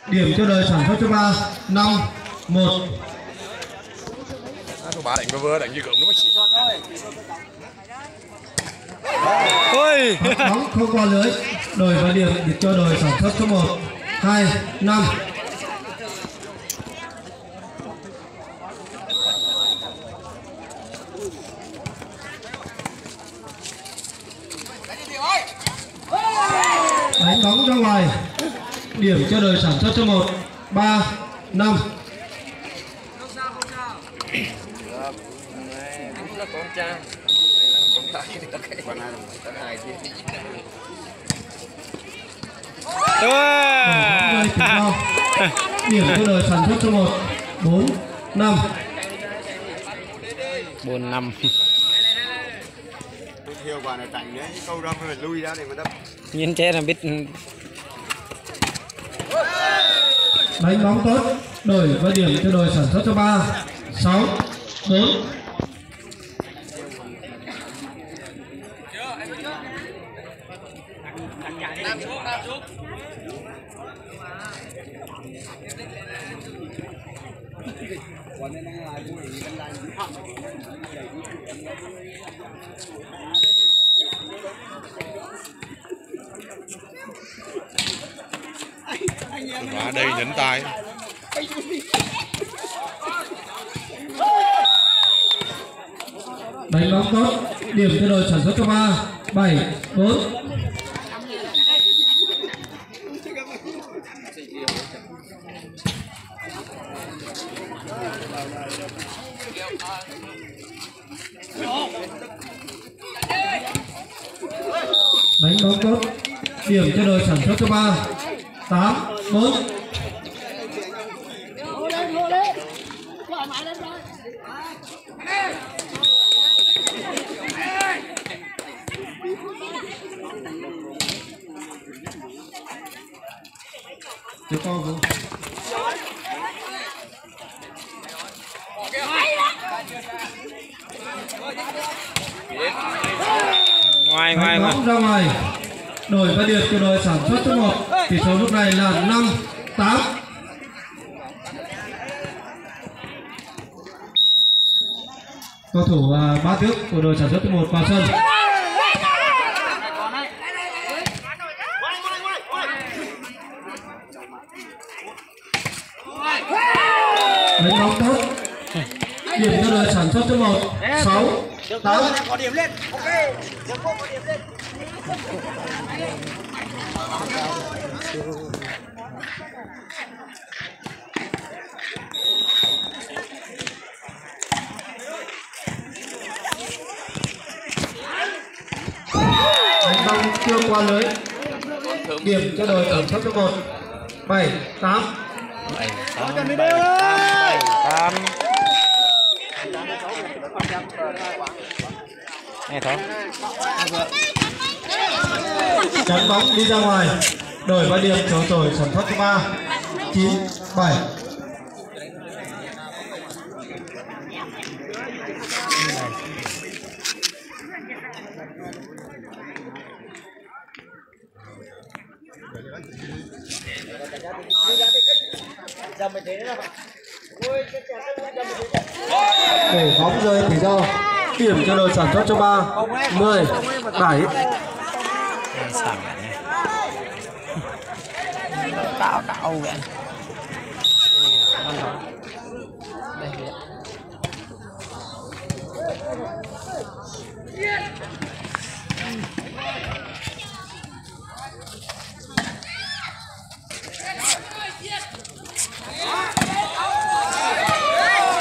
Điểm cho đời sản xuất số 3 5-1. Số 3 đánh vừa đánh như gượng đúng không? Ôi. Bóng không qua lưới. Đổi vào điểm cho đội sản xuất số 1 2-5. Đánh bóng ra ngoài. Điểm cho đội sản xuất số 1 3-5. Điểm cho đội sản xuất số 1 4-5. 4-5. Nhiều quả là tránh đấy, câu ra phải lui ra để mà đập. Nhìn chết là biết. Đánh bóng tốt. Đổi vào điểm cho đội sản xuất số 3 6-4. Và đây nhấn tay. Đánh bóng tốt. Điểm cho đội sản xuất số 3 7-4. Đánh bóng tốt. Điểm cho đội sản xuất số 3 8-4. Tiếp câu Ngoài bóng ra ngoài. Đổi vào điểm cho đội sản xuất số 1. Tỷ số lúc này là 5-8. Cầu thủ Bá Tước của đội sản xuất số 1 vào sân. Đánh bóng tốt. Điểm cho đội sản xuất số 1 6-8. Có điểm lên. Ok. Được có điểm lên. Đánh bóng chưa qua lưới. Điểm cho đội sản xuất số 1 7-8. 7-8. Nghe thôi. Chắn bóng đi ra ngoài. Đổi vào điểm cho đội sản xuất số 3 9-7. Để bóng rơi thì do. Điểm cho đội sản xuất số 3 10-7. Sẵn cạo vậy.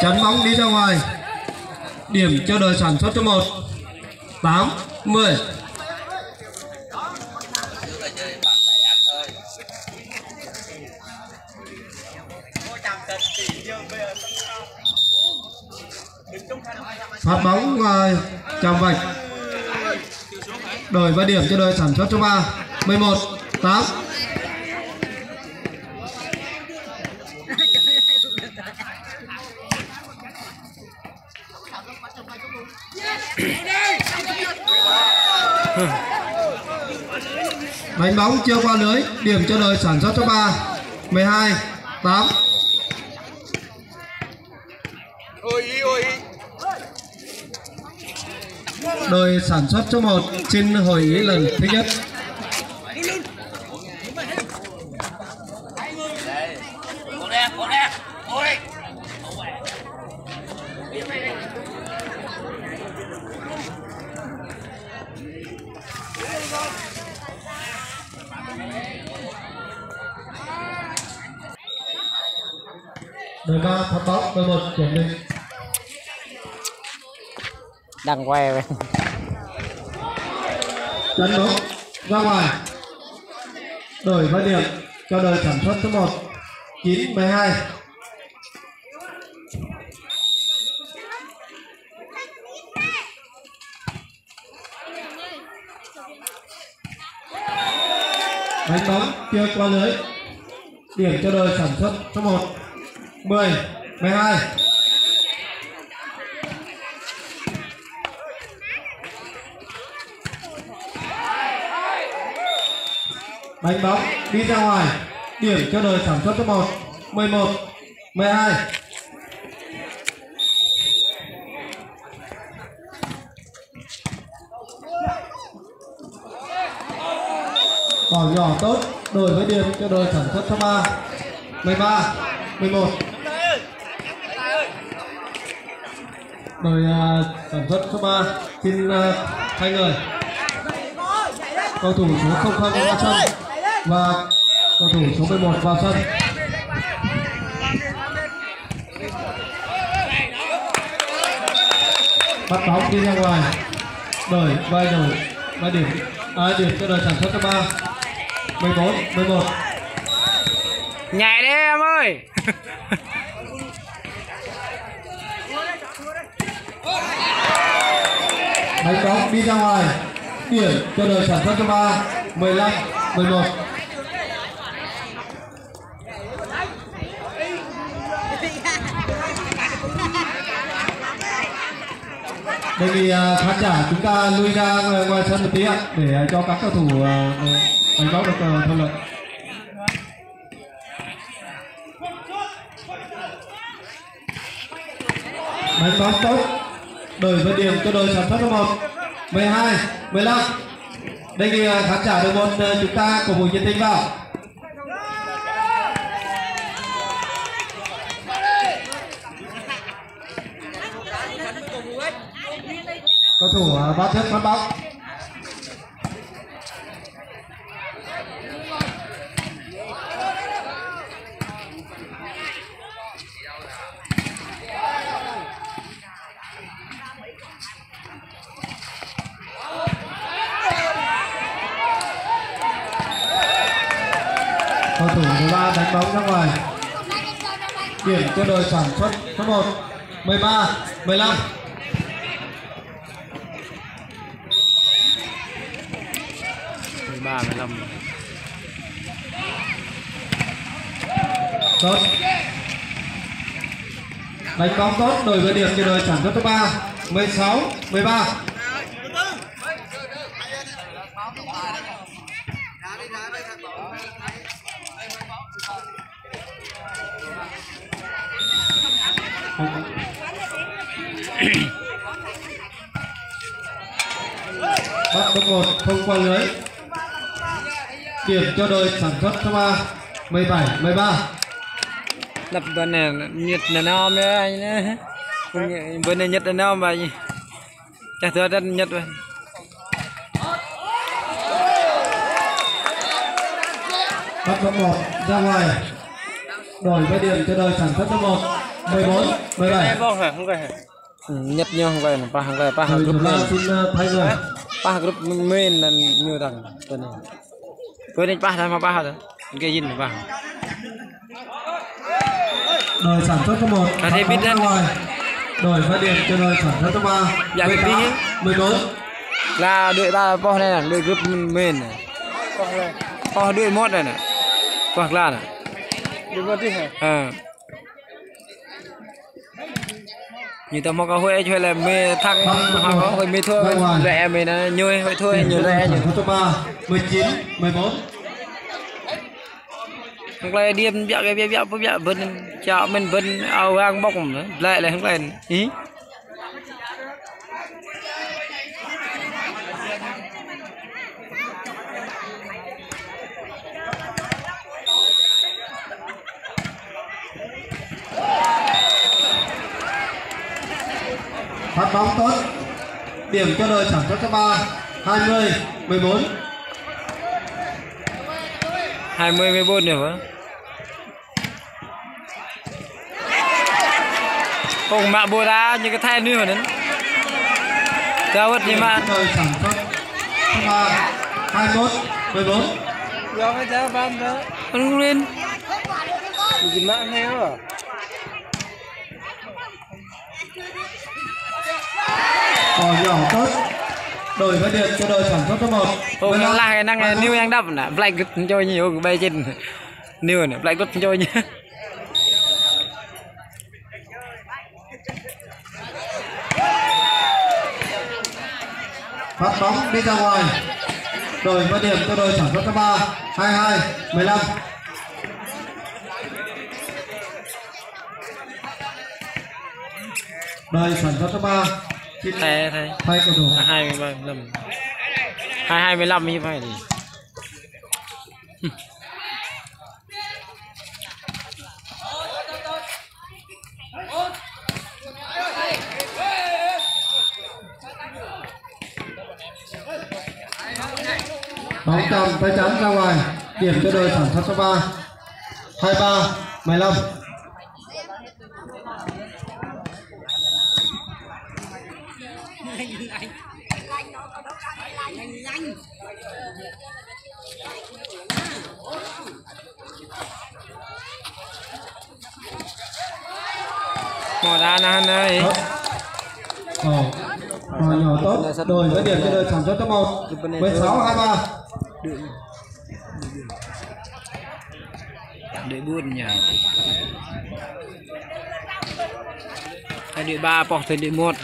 Chắn bóng đi ra ngoài. Điểm cho đội sản xuất số 1 8-10. Phát bóng ngoài chạm vạch. Đổi vào điểm cho đội sản xuất số 3 11-8. Đánh bóng chưa qua lưới. Điểm cho đội sản xuất số 3 12 8. Đội sản xuất số 1 xin hội ý lần thứ nhất. Đội 3 phát bóng, đội 1 chuyển định. Đang quay về. Dẫn bóng ra ngoài. Đổi vai điểm cho đội sản xuất số 1 9-12. Đánh bóng chưa qua lưới. Điểm cho đội sản xuất số 1 10-12. Đánh bóng đi ra ngoài. Điểm cho đội sản xuất số 1 11-12. Bỏ nhỏ tốt, đổi với điểm cho đội sản xuất số 3 13-11. Đội sản xuất số 3 xin hai người. Cầu thủ số 00 vào sân và cầu thủ số 11 vào sân. Bắt bóng đi ra ngoài. Đổi điểm điểm cho đội sản xuất số 3 14-11. Nhảy đi em ơi. Đánh bóng đi ra ngoài. Điểm cho đội sản xuất số 3 15-11. Đề nghị khán giả chúng ta lui ra ngoài sân một tí ạ, để cho các cầu thủ đánh bóng được thuận lợi. Đánh bóng tốt, đổi với điểm cho đội sản xuất số 1 12-15. Đề nghị khán giả đội 1 chúng ta cổ vũ nhiệt tình vào. Cầu thủ ba thước phát bóng. Cầu thủ thứ 3 đánh bóng ra ngoài. Điểm cho đội sản xuất số 1 13-15. Tốt. Đánh bóng tốt, đổi với điểm cho đội sản xuất số 3 16-13. Bắt top 1 không qua lưới. Điểm cho đội sản xuất số 3 17-13. Đập bên này nhiệt là non đấy anh nhé. Bên này nhiệt là non mà gì. Chả thừa đất nhiệt vậy. Bắt top 1 ra ngoài. Đổi với điểm cho đội sản xuất số 1 14-17. Không phải. Nhất nhau không phải, pa group men. Xin thay người. Pa group men là nhiều thằng tuần này. Tôi đánh pa thôi mà pa rồi. Cái gì nữa pa. Đội sản xuất số 1 ra ngoài. Đổi với điểm cho đội sản xuất số 3 18-14. Là đội ba po này là đội group men này. Po đội một này này. Hoặc là này. Đội một đi hả? Như tao mà có huệ cho là mê thăng hoặc có huệ mê thua rẻ mê nó nhôi huệ thua nhiều rẻ nhiều. Số 3 19-14. không lại điềm cái bên chợ mình bên ao ăn bốc lại không lên ý Phát bóng tốt. Điểm cho đội sản xuất số 3 20-14. 20-14 nữa. Không mạ bùa đá như cái thay nữa nữa. Sao vật gì mà. Đội sản xuất số 3 21-14. Rồi cái giá ban đó. Con lên. Gì mà heo à? Bỏ nhỏ tốt. Đổi với điện cho đội sản xuất số 1. Ôi nó là cái năng new đang đập nè, black good cho nhiều bay trên. New này, black good cho nhiều. Phát bóng đi ra ngoài. Đổi với điểm cho đội sản xuất số 3 22-15. Đội sản xuất số 3 Thay cầu thủ 22-15 như vậy thì bóng cầm tay chắn ra ngoài, điểm cho đội sản xuất số 3 23-15. mỏ đá nan ơi. Nhỏ nhỏ tốt, đổi với điểm cho đội sản xuất số 1 16-23. Để buồn nhỉ. Hai đội 3 bỏ tới đội 1.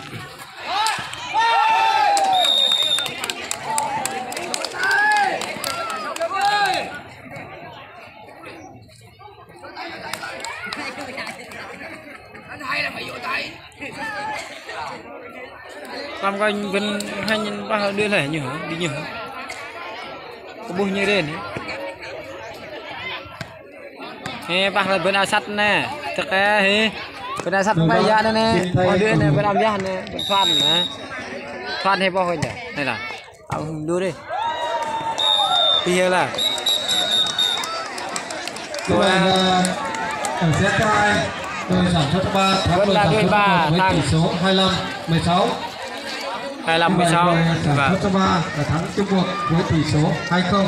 Làm coi gần hai nhân ba đưa lại nhiều đi nhiều có bùi như thế này nghe bác là bên Asat nè chắc là bên Asat bay ra đây nè qua đưa này bên làm ra nè bên thoan nè thoan hay bao nhiêu nhỉ này là đưa đi thì là Các bạn ở set 2 đội sản xuất số 3 thắng đội sản xuất số 1 với tỷ số 25-16. 25-16 sản xuất số 3 là thắng chung cuộc với tỷ số 2-0.